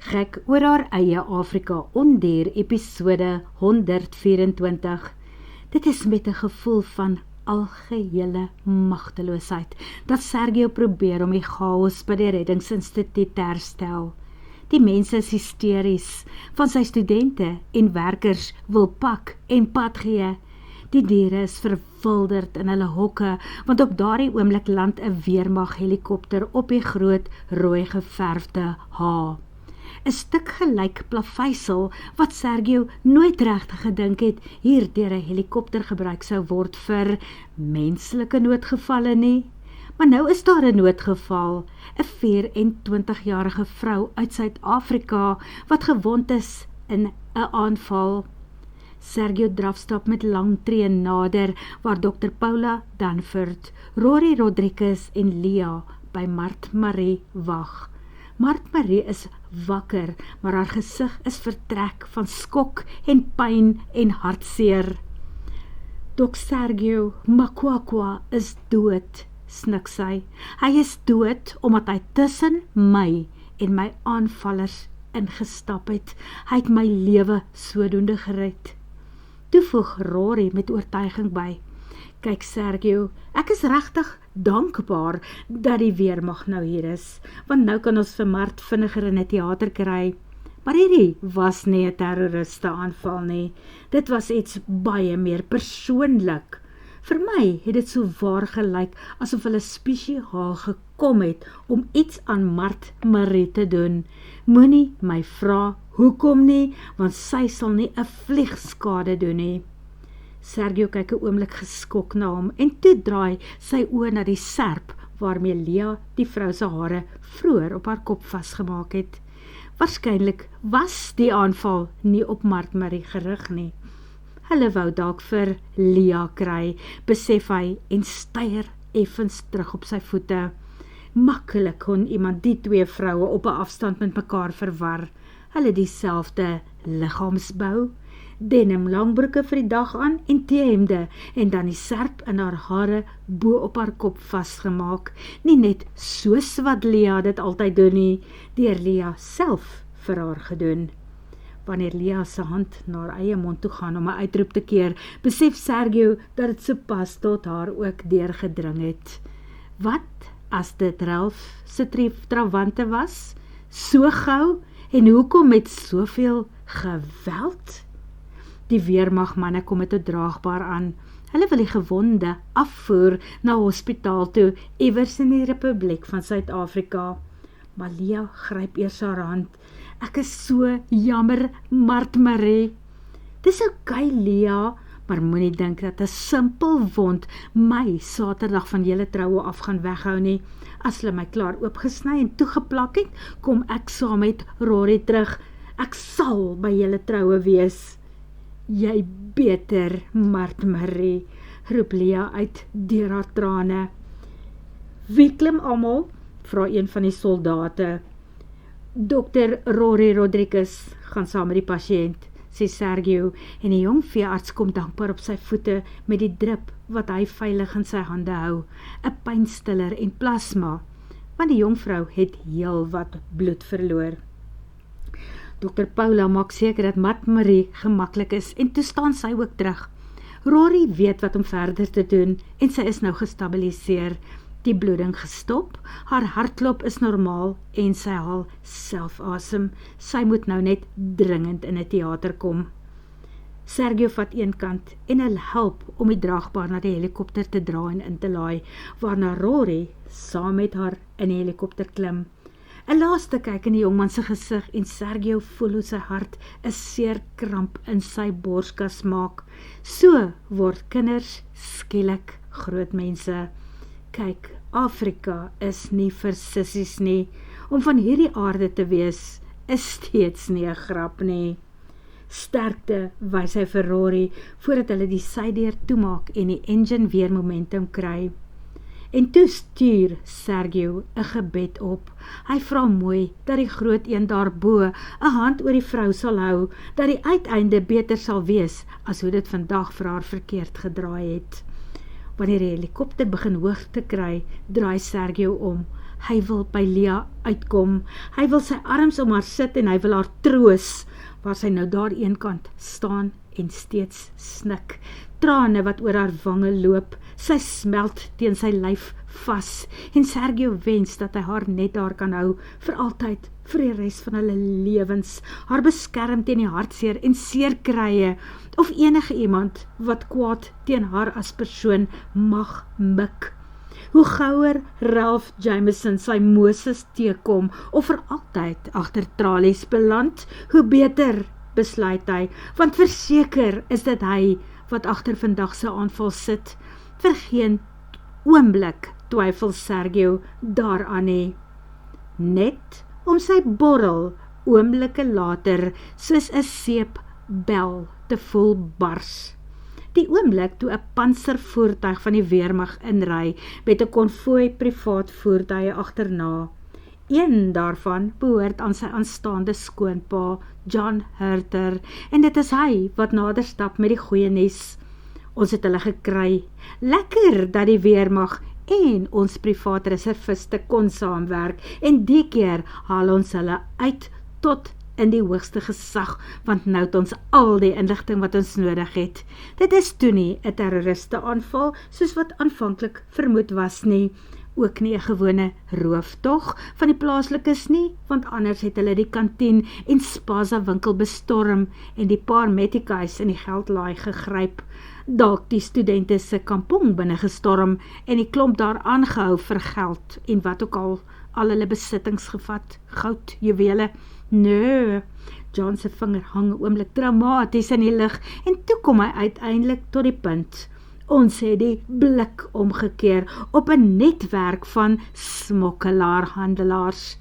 Gek oor haar eie Afrika Ondier episode 124. Dit is met 'n gevoel van algehele magteloosheid dat Sergio probeer om die chaos by die reddingsinstituut te herstel. Die mense is hysteries, van sy studente en werkers wil pak en pad gee. Die diere is verwilderd in hulle hokke, want op daardie oomblik land 'n weermag helikopter op die groot rooi geverfde H. 'n stuk gelyk plaveisel wat Sergio nooit regtig gedink het hier deur 'n helikopter gebruik sou word vir menslike noodgevalle nie. Maar nou is daar 'n noodgeval, 'n 24-jarige vrou uit Suid-Afrika wat gewond is in 'n aanval. Sergio drafstap met lang tree nader waar Dr. Paula Danford, Rory Rodriguez en Lia by Mart Marie wag. Mart Marie is wakker, maar haar gesig is vertrek van skok en pyn en hartseer. Dok Sergio Makwakwa is dood, snik sy. Hy is dood omdat hy tussen my en my aanvallers ingestap het. Hy het my lewe sodoende gered. Toe voeg Rory met oortuiging by. Kyk Sergio, ek is regtig dankbaar dat die weermag nou hier is, want nou kan ons vir Mart vinniger in 'n teater kry. Maar hierdie was nie 'n terroriste aanval nie. Dit was iets baie meer persoonlik. Vir my het dit so waar gelyk asof hulle spesiaal gekom het om iets aan Mart Marie te doen. Moenie my vra hoekom nie, want sy sal nie 'n vliegskade doen nie. Sergio kyk 'n oomblik geskok na hom en toe draai sy oë na die serp waarmee Lia die vrou se hare vroeër op haar kop vasgemaak het. Waarskynlik was die aanval nie op Mart Marie gerig nie. Hulle wou dalk vir Lia kry, besef hy en styer effens terug op sy voete. Maklik kon iemand die twee vroue op 'n afstand met mekaar verwar. Hulle dieselfde liggaamsbou, denim langbroeke vir die dag aan en T-hemde en dan die serp in haar hare bo op haar kop vasgemaak. Nie net soos wat Lia dit altyd doen nie, deur Lia self vir haar gedoen. Wanneer Lia se hand na haar eie mond toe gaan om 'n uitroep te keer, besef Sergio dat dit sopas tot haar ook deurgedring het. Wat as dit Ralph se trawante was? So gou en hoekom met soveel geweld? Die weermagmanne kom met 'n draagbaar aan. Hulle wil die gewonde afvoer na hospitaal toe, iewers in die Republiek van Suid-Afrika. Maar Lia gryp eers haar hand. Ek is so jammer, Mart Marie. Dis oukei, Lia, maar moenie dink dat 'n simpel wond my Saterdag van julle troue af gaan weghou nie. As hulle my klaar oopgesny en toegeplak het, kom ek saam met Rory terug. Ek sal by julle troue wees. Jy beter, Mart Marie, roep Lia uit deur haar trane. Wie klim almal? Vra een van die soldate. Dr. Rory Rodriguez gaan saam met die pasiënt, sê Sergio, en die jong veearts kom dankbaar op sy voete met die drip wat hy veilig in sy hande hou, 'n pynstiller en plasma, want die jong vrou het heel wat bloed verloor. Dr. Paula maak seker dat Mart Marie gemaklik is en toe staan sy ook terug. Rory weet wat om verder te doen en sy is nou gestabiliseer. Die bloeding gestop, haar hartklop is normaal en sy haal self asem. Sy moet nou net dringend in 'n teater kom. Sergio vat een kant en hy help om die draagbaar na die helikopter te dra en in te laai, waarna Rory saam met haar in die helikopter klim. 'n laaste kyk in die jongman se gesig en Sergio voel hoe sy hart 'n seer kramp in sy borskas maak. So word kinders skielik groot mense. Kyk, Afrika is nie vir sissies nie. Om van hierdie aarde te wees, is steeds nie 'n grap nie. Sterkte wys hy vir Rory, voordat hulle die sydeur toemaak en die engine weer momentum kry. En toe stuur Sergio 'n gebed op. Hy vra mooi dat die groot een daarbo 'n hand oor die vrou sal hou, dat die uiteinde beter sal wees as hoe dit vandag vir haar verkeerd gedraai het. Wanneer die helikopter begin hoogte kry, draai Sergio om. Hy wil by Lia uitkom. Hy wil sy arms om haar sit en hy wil haar troos, waar sy nou daar eenkant staan en steeds snik. Trane wat oor haar wange loop, sy smelt teen sy lyf vas, en Sergio wens dat hy haar net daar kan hou, vir altyd, vir die res van hulle lewens, haar beskerm teen die hartseer en seerkrye, of enige iemand wat kwaad teen haar as persoon mag mik. Hoe gouer Ralph Jameson sy Moses teekom, of vir altyd agter tralies beland, hoe beter, besluit hy, want verseker is dit hy wat agter vandag se aanval sit. Vir geen oomblik twyfel Sergio daaraan nie. Net om sy borrel oomblikke later soos 'n seepbel te voel bars. Die oomblik toe 'n panservoertuig van die weermag inry met 'n konvooi privaat voertuie agterna. Een daarvan behoort aan sy aanstaande skoonpa, John Herter, en dit is hy wat nader stap met die goeie nuus. Ons het hulle gekry. Lekker dat die weermag en ons privaat reserviste kon saamwerk, en die keer haal ons hulle uit tot in die hoogste gesag, want nou het ons al die inligting wat ons nodig het. Dit is toe nie 'n terroriste aanval, soos wat aanvanklik vermoed was nie, ook nie 'n gewone rooftog van die plaaslikes nie, want anders het hulle die kantien en spaza winkel bestorm en die paar metikais in die geldlaai gegryp, dalk die studente se kampong binne gestorm en die klomp daar aangehou vir geld en wat ook al hulle besittings gevat, goud, juwele. Nee, John se vinger hang 'n oomblik dramaties in die lug en toe kom hy uiteindelik tot die punt. Ons het die blik omgekeer op 'n netwerk van smokkelaarhandelaars.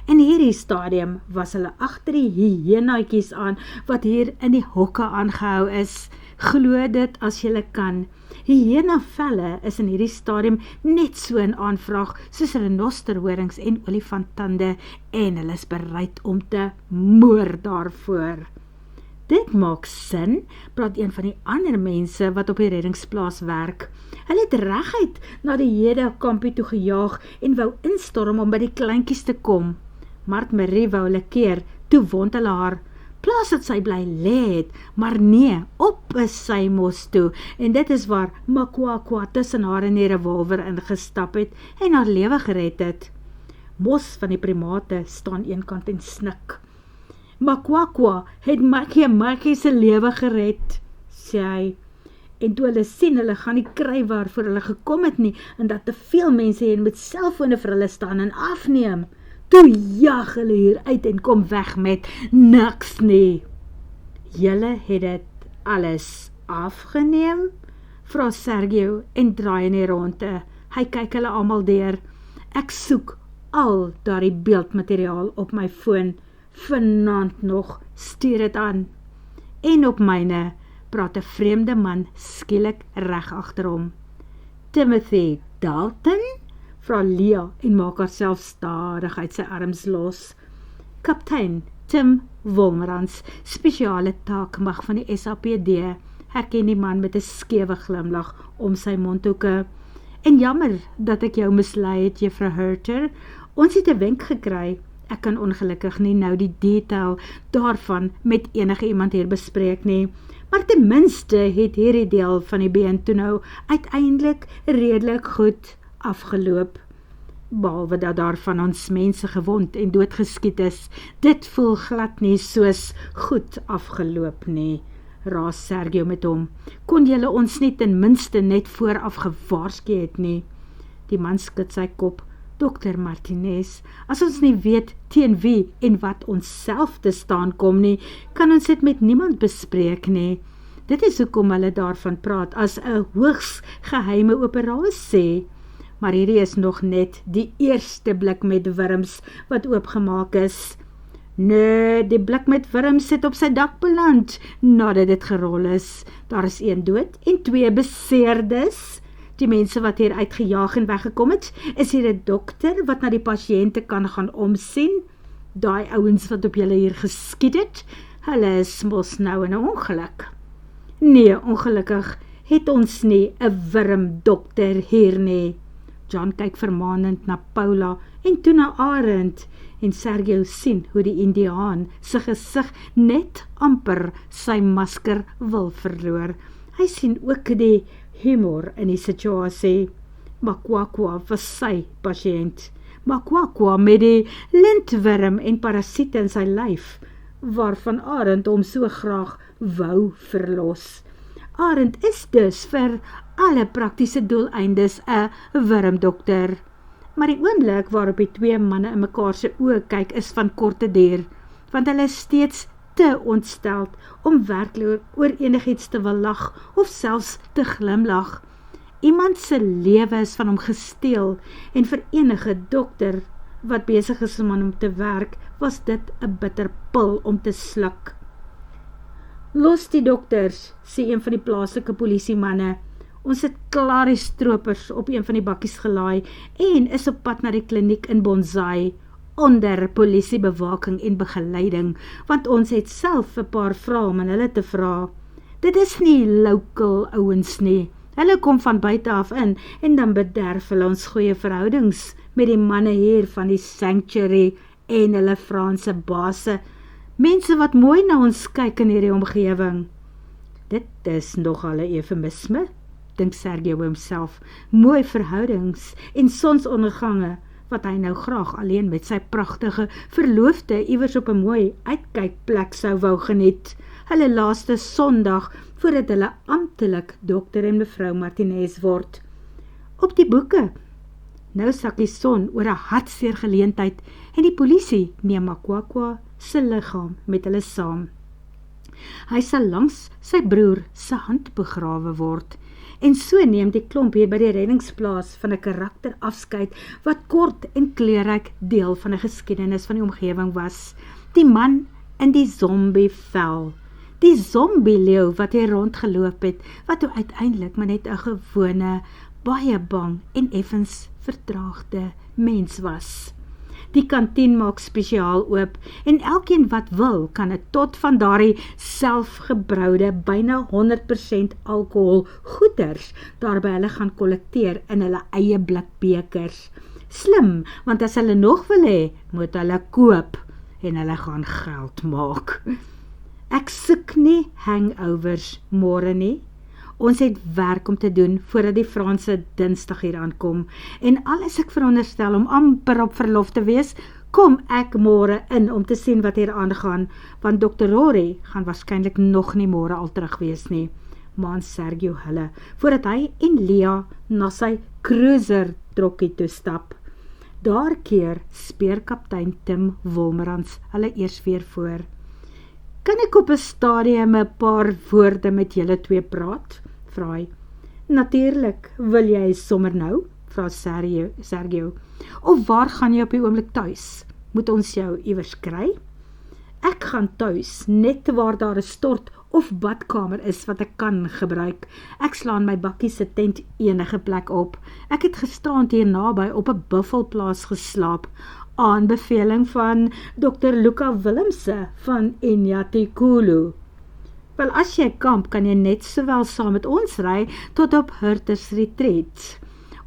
In hierdie stadium was hulle agter die hyenaatjies aan wat hier in die hokke aangehou is. Glo dit as jy kan. Hyena-velle is in hierdie stadium net so in aanvraag soos renosterhorings en olifanttande en hulle is bereid om te moor daarvoor. Dit maak sin, praat een van die ander mense wat op die reddingsplaas werk. Hulle het reguit na die Jede-kampie toe gejaag en wou instorm om by die kleintjies te kom. Mart Marie wou hulle keer, toe wond hulle haar. Plaas dat sy bly lê het, maar nee, op is sy mos toe, en dit is waar Makwakwa tussen haar en die revolver ingestap het en haar lewe gered het. Mos van die primate staan eenkant en snik. Makwakwa het Makie se lewe gered, sê hy, en toe hulle sien, hulle gaan nie kry waarvoor hulle gekom het nie, en dat te veel mense hier met selfone vir hulle staan en afneem. Toe jag hulle hier uit en kom weg met niks nie. Julle het dit alles afgeneem? Vra Sergio en draai in die ronde. Hy kyk hulle almal deur. Ek soek al daardie beeldmateriaal op my foon. Vanaand nog, stuur dit aan. En op myne, praat 'n vreemde man skielik reg agter hom. Timothy Dalton? Vra Lia en maak haarself stadig uit sy arms los. Kaptein Tim Wolmerans, spesiale taakmag van die SAPD, herken die man met 'n skewe glimlag om sy mondhoeke. En jammer dat ek jou mislei het, juffrou Herter. Ons het 'n wenk gekry. Ek kan ongelukkig nie nou die detail daarvan met enige iemand hier bespreek nie, maar ten minste het hierdie deel van die been toe nou uiteindelik redelik goed afgeloop. Behalwe dat daar van ons mense gewond en doodgeskiet is, dit voel glad nie soos goed afgeloop nie, raas Sergio met hom. Kon julle ons nie ten minste net vooraf gewaarsku het nie? Die man skud sy kop. Dr. Martinez, as ons nie weet teen wie en wat ons self te staan kom nie, kan ons dit met niemand bespreek nie. Dit is hoekom hulle daarvan praat as 'n hoogs geheime operasie. Maar hierdie is nog net die eerste blik met wurms wat oopgemaak is. Nee, die blik met wurms het op sy dak beland, nadat dit gerol is. Daar is 1 dood en 2 beseerdes. Die mense wat hier uitgejaag en weggekom het, is hier 'n dokter wat na die pasiënte kan gaan omsien. Daai ouens wat op julle hier geskiet het, hulle is mos nou in 'n ongeluk. Nee, ongelukkig het ons nie 'n wurmdokter hier nie. John kyk vermaanend na Paula en toe na Arend en Sergio sien hoe die Indiaan sy gesig net amper sy masker wil verloor. Hy sien ook die humor in die situasie. Makwakwa was sy patiënt. Makwakwa met die lintworm en parasiete in sy lyf, waarvan Arend hom so graag wou verlos. Arend is dus vir alle praktiese doeleindes 'n wurmdokter. Maar die oomblik waarop die twee manne in mekaar se oë kyk is van korte duur, want hulle is steeds te ontsteld om werklik oor enigiets te wil lag of selfs te glimlag. Iemand se lewe is van hom gesteel en vir enige dokter wat besig is om aan hom te werk, was dit 'n bitter pil om te sluk. Los die dokters, sê een van die plaaslike polisiemanne. Ons het klaar die stroopers op een van die bakkies gelaai en is op pad na die kliniek in Bonsai, onder polisiebewaking en begeleiding, want ons het self 'n paar vrae om aan hulle te vra. Dit is nie local ouens nie. Hulle kom van buite af in en dan bederf hulle ons goeie verhoudings met die manne hier van die Sanctuary en hulle Franse base, mense wat mooi na ons kyk in hierdie omgewing. Dit is nogal 'n eufemisme, dink Sergio homself, mooi verhoudings en sonsondergange, wat hy nou graag alleen met sy pragtige verloofde iewers op 'n mooi uitkykplek sou wou geniet. Hulle laaste Sondag voordat hulle amptelik dokter en mevrou Martinez word. Op die boeke. Nou sak die son oor 'n hartseer geleentheid en die polisie neem Makwakwa se liggaam met hulle saam. Hy sal langs sy broer se hand begrawe word. En so neem die klomp hier by die reddingsplaas van 'n karakterafskeid wat kort en kleurryk deel van 'n geskiedenis van die omgewing was. Die man in die zombievel. Die zombie-leeu wat hier rondgeloop het, wat toe uiteindelik maar net 'n gewone, baie bang en effens vertraagde mens was. Die kantien maak spesiaal oop en elkeen wat wil kan het tot van daardie selfgebroude, byna 100% alkohol goeders daarby hulle gaan kollekteer in hulle eie blikbekers. Slim, want as hulle nog wil hê, moet hulle koop en hulle gaan geld maak. Ek soek nie hangovers môre nie. Ons het werk om te doen voordat die Franse Dinsdag hier aankom en al is ek veronderstel om amper op verlof te wees, kom ek môre in om te sien wat hier aangaan, want Dr. Rory gaan waarskynlik nog nie môre al terug wees nie. Maan Sergio hulle, voordat hy en Lia na sy cruiser trokkie toe stap. Daar keer speerkaptein Tim Wolmerans hulle eers weer voor. Kan ek op 'n stadium 'n paar woorde met julle twee praat? Vra hy. Natuurlik, wil jy sommer nou? Vra Sergio. Of waar gaan jy op die oomblik tuis? Moet ons jou iewers kry? Ek gaan tuis, net waar daar 'n stort of badkamer is wat ek kan gebruik. Ek slaan my bakkie se tent enige plek op. Ek het gisterand hier naby op 'n buffelplaas geslaap. Aanbeveling van Dr. Luca Willemse van Inyatikulu. Wel, as jy kamp, kan jy net sowel saam met ons ry tot op Hurters Retreat.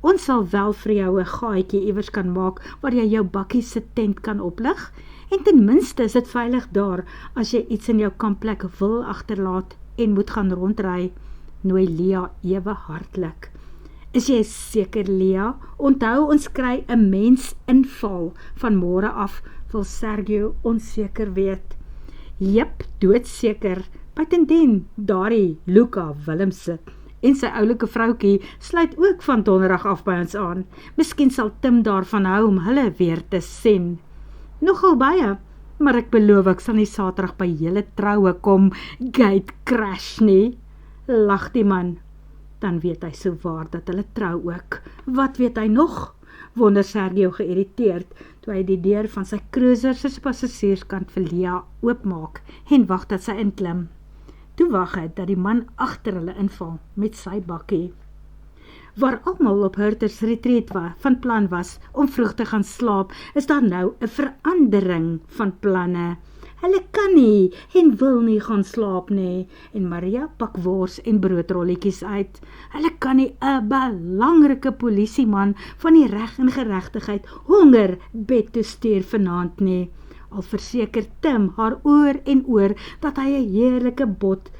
Ons sal wel vir jou 'n gaatjie iewers kan maak waar jy jou bakkie se tent kan oplig en ten minste is dit veilig daar as jy iets in jou kampplek wil agterlaat en moet gaan rondry. Nooi Lia ewe hartlik. Is jy seker, Lia? Onthou, ons kry 'n mensinval van môre af, wil Sergio onseker weet. Jep, doodseker. Buitendien, daardie Luca Willemse en sy oulike vroukie sluit ook van donderdag af by ons aan. Miskien sal Tim daarvan hou om hulle weer te sien. Nogal baie, maar ek beloof ek sal nie Saterdag by julle troue kom gate crash nie. Lag die man. Dan weet hy so waar dat hulle trou ook. Wat weet hy nog? Wonder Sergio geïrriteerd, toe hy die deur van sy cruiser se passasierskant vir Lia oopmaak en wag dat sy inklim. Toe wag hy dat die man agter hulle inval met sy bakkie. Waar almal op Hurters Retreat van plan was om vroeg te gaan slaap, is daar nou 'n verandering van planne. Hulle kan nie en wil nie gaan slaap nie. En Maria pak wors en broodrolletjies uit. Hulle kan nie 'n belangrike polisieman van die reg en geregtigheid honger bed toe stuur vanaand nie. Al verseker Tim haar oor en oor dat hy 'n heerlike bord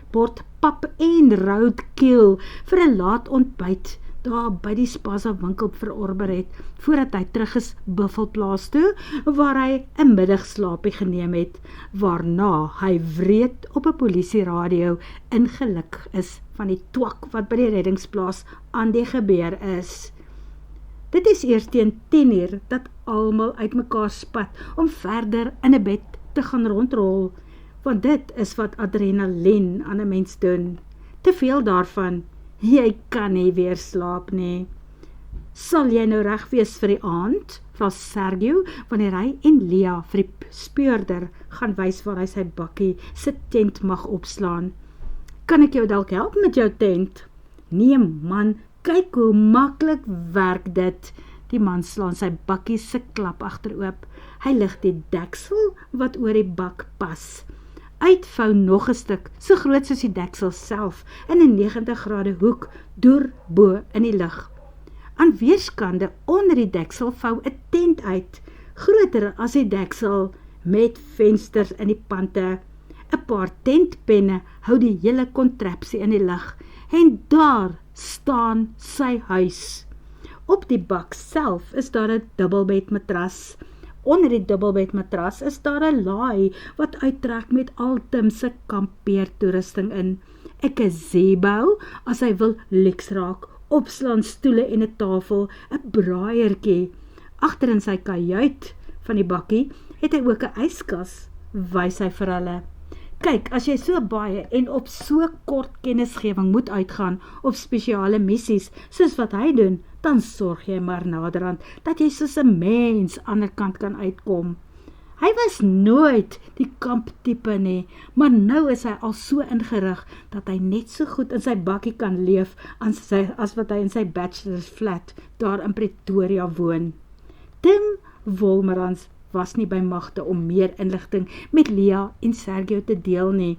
pap en roadkill vir 'n laat ontbyt daar by die Spaza winkel verorber het, voordat hy terug is Buffelplaas toe, waar hy 'n middagslaapie geneem het, waarna hy wreed op 'n polisieradio ingelig is van die twak wat by die reddingsplaas aan die gebeur is. Dit is eers teen 10:00 dat almal uitmekaar spat om verder in 'n bed te gaan rondrol, want dit is wat adrenalien aan 'n mens doen. Te veel daarvan, jy kan nie weer slaap nie. Sal jy nou reg wees vir die aand? Vra Sergio, wanneer hy en Lia vir die speurder gaan wys waar hy sy bakkie se tent mag opslaan. Kan ek jou dalk help met jou tent? Nee man, kyk hoe maklik werk dit. Die man slaan sy bakkie se klap agteroop. Hy lig die deksel wat oor die bak pas. Uitvou nog 'n stuk, so groot soos die deksel self, in 'n 90 grade hoek, deur bo in die lug. Aan weerskante onder die deksel vou 'n tent uit, groter as die deksel, met vensters in die pante. 'n Paar tentpenne hou die hele kontrapsie in die lug, en daar staan sy huis. Op die bak self is daar 'n dubbelbedmatras. Onder die dubbelbedmatras is daar 'n laai wat uittrek met al Tim se kampeertoerusting in. 'n gazebo as hy wil luks raak, opslaan stoele en 'n tafel, 'n braaiertjie. Agter in sy kajuit van die bakkie het hy ook 'n yskas, wys hy vir hulle. Kyk, as jy so baie en op so kort kennisgewing moet uitgaan op spesiale missies, soos wat hy doen, dan sorg jy maar naderhand, dat jy soos 'n mens ander kant kan uitkom. Hy was nooit die kamptipe nie, maar nou is hy al so ingerig, dat hy net so goed in sy bakkie kan leef, as wat hy in sy bachelor's flat, daar in Pretoria woon. Tim Wolmerans was nie by magte om meer inligting met Lia en Sergio te deel nie,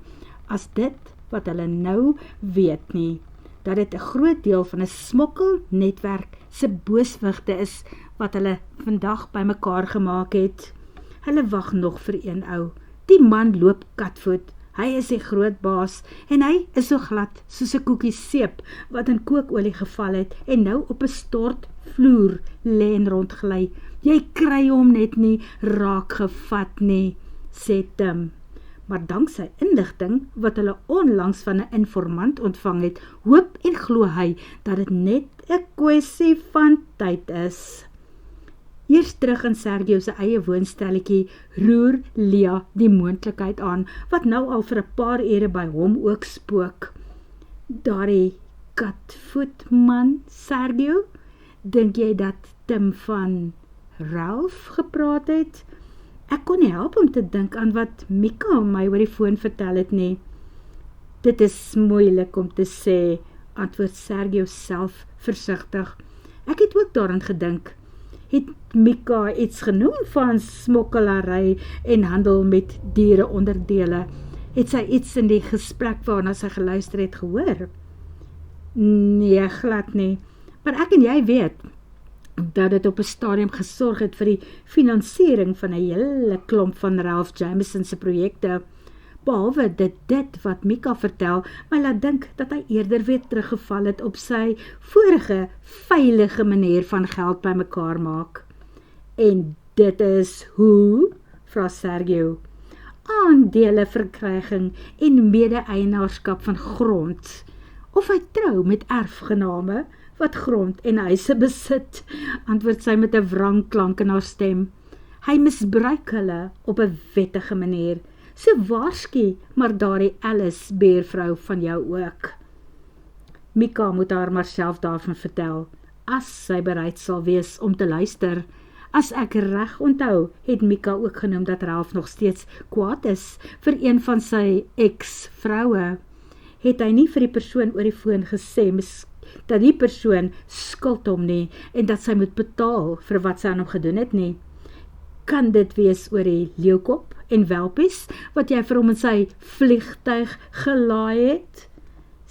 as dit wat hulle nou weet nie, dat dit 'n groot deel van 'n smokkelnetwerk se booswigte is, wat hulle vandag by mekaar gemaak het. Hulle wag nog vir een ou. Die man loop katvoet, hy is die groot baas, en hy is so glad soos 'n koekie seep, wat in kookolie geval het, en nou op 'n stortvloer lê en rondglij. Jy kry hom net nie raak gevat nie, sê Tim. Maar danksy inligting wat hulle onlangs van 'n informant ontvang het, hoop en glo hy dat dit net 'n kwessie van tyd is. Eers terug in Sergio se eie woonstelletjie roer Lia die moontlikheid aan, wat nou al vir 'n paar ure by hom ook spook. Daardie katvoetman, Sergio, dink jy dat Tim van Ralph gepraat het? Ek kon nie help om te dink aan wat Mika my oor die foon vertel het nie. Dit is moeilik om te sê, antwoord Sergio self versigtig. Ek het ook daaraan gedink. Het Mika iets genoem van smokkelary en handel met diereonderdele? Het sy iets in die gesprek waarna sy geluister het gehoor? Nee, glad nie. Maar ek en jy weet dat dit op 'n stadium gesorg het vir die finansiering van 'n hele klomp van Ralph Jameson se projekte. Behalwe dit wat Mika vertel, my laat dink dat hy eerder weer teruggeval het op sy vorige veilige manier van geld bymekaar maak. En dit is hoe? Vra Sergio. Aandele verkryging en mede-eienaarskap van grond. Of hy trou met erfgename wat grond en huise besit, antwoord sy met 'n wrangklank in haar stem. Hy misbruik hulle op 'n wettige manier. So waarsku maar daardie Alice buurvrou van jou ook. Mika moet haar maar self daarvan vertel, as sy bereid sal wees om te luister. As ek reg onthou, het Mika ook genoem dat Ralph nog steeds kwaad is vir een van sy ex-vroue. Het hy nie vir die persoon oor die foon gesê dat die persoon skuld hom nie en dat sy moet betaal vir wat sy aan hom gedoen het nie. Kan dit wees oor die leeukop en welpies, wat jy vir hom in sy vliegtuig gelaai het?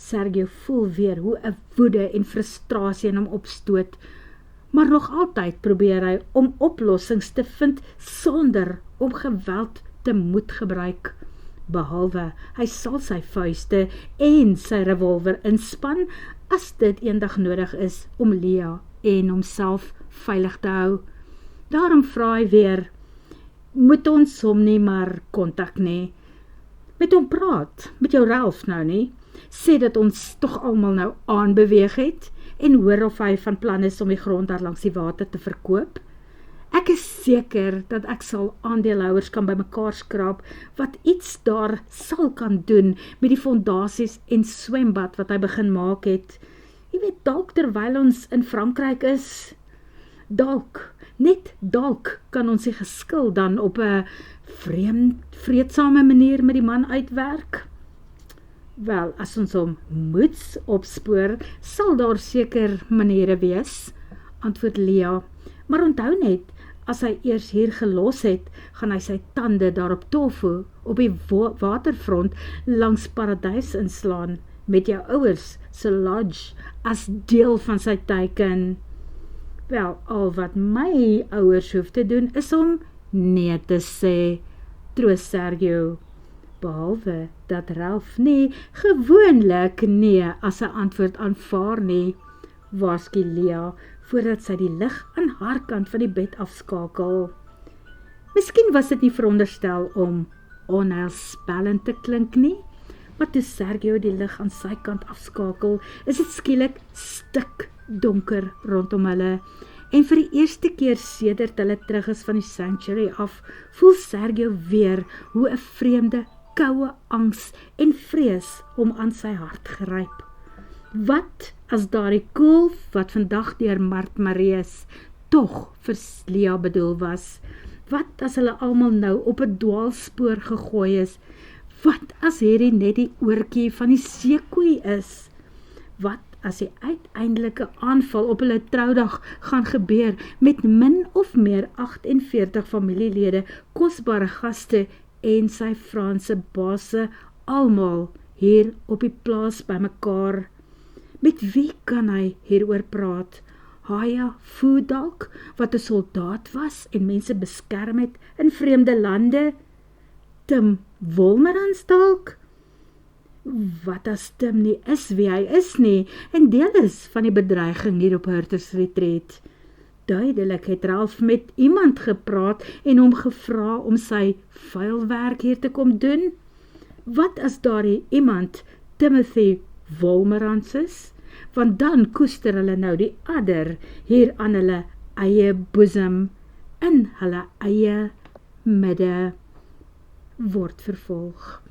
Sergio voel weer hoe 'n woede en frustrasie in hom opstoot, maar nog altyd probeer hy om oplossings te vind sonder om geweld te moet gebruik. Behalwe, hy sal sy vuiste en sy revolver inspan as dit eendag nodig is om Lea en homself veilig te hou. Daarom vra hy weer, moet ons hom nie maar kontak nie? Met hom praat, met jou Ralph nou nie? Sê dat ons tog almal nou aanbeweeg het en hoor of hy van plan is om die grond daar langs die water te verkoop. Ek is seker dat ek sal aandeelhouers kan bymekaar skraap wat iets daar sal kan doen met die fondasies en swembad wat hy begin maak het. Jy weet, dalk terwyl ons in Frankryk is, net dalk kan ons die geskil dan op 'n vreedsame manier met die man uitwerk. Wel, as ons hom moets opspoor, sal daar seker maniere wees, antwoord Lea. Maar onthou net, as hy eers hier gelos het, gaan hy sy tande daar op Tofu, op die waterfront langs Paradys inslaan, met jou ouers se lodge as deel van sy teiken. Wel, al wat my ouers hoef te doen, is om nee te sê, troos Sergio. Behalwe dat Ralph nie gewoonlik nee as 'n antwoord aanvaar nie, waarsku Lea, voordat sy die lig aan haar kant van die bed afskakel. Miskien was dit nie veronderstel om onheilspellend te klink nie, maar toe Sergio die lig aan sy kant afskakel, is dit skielik stik donker rondom hulle, en vir die eerste keer sedert hulle terug is van die sanctuary af, voel Sergio weer hoe 'n vreemde, koue angs en vrees hom aan sy hart gryp. Wat as daardie koel wat vandag deur Mart Marees tog vir Lea bedoel was? Wat as hulle almal nou op 'n dwaalspoor gegooi is? Wat as hierdie net die oortjie van die seekoei is? Wat as die uiteindelike aanval op hulle troudag gaan gebeur met min of meer 48 familielede, kosbare gaste en sy Franse basse, almal hier op die plaas bymekaar? Met wie kan hy hieroor praat? Haya Fu dalk, wat 'n soldaat was en mense beskerm het in vreemde lande? Tim Wolmerans dalk? Wat as Tim nie is wie hy is nie, en deel is van die bedreiging hier op Hurters Retreat? Duidelik het Ralph met iemand gepraat en hom gevra om sy vuilwerk hier te kom doen. Wat as daardie iemand Timothy Wolmerans is? Want dan koester hulle nou die adder hier aan hulle eie boesem, in hulle eie midde. Word vervolg.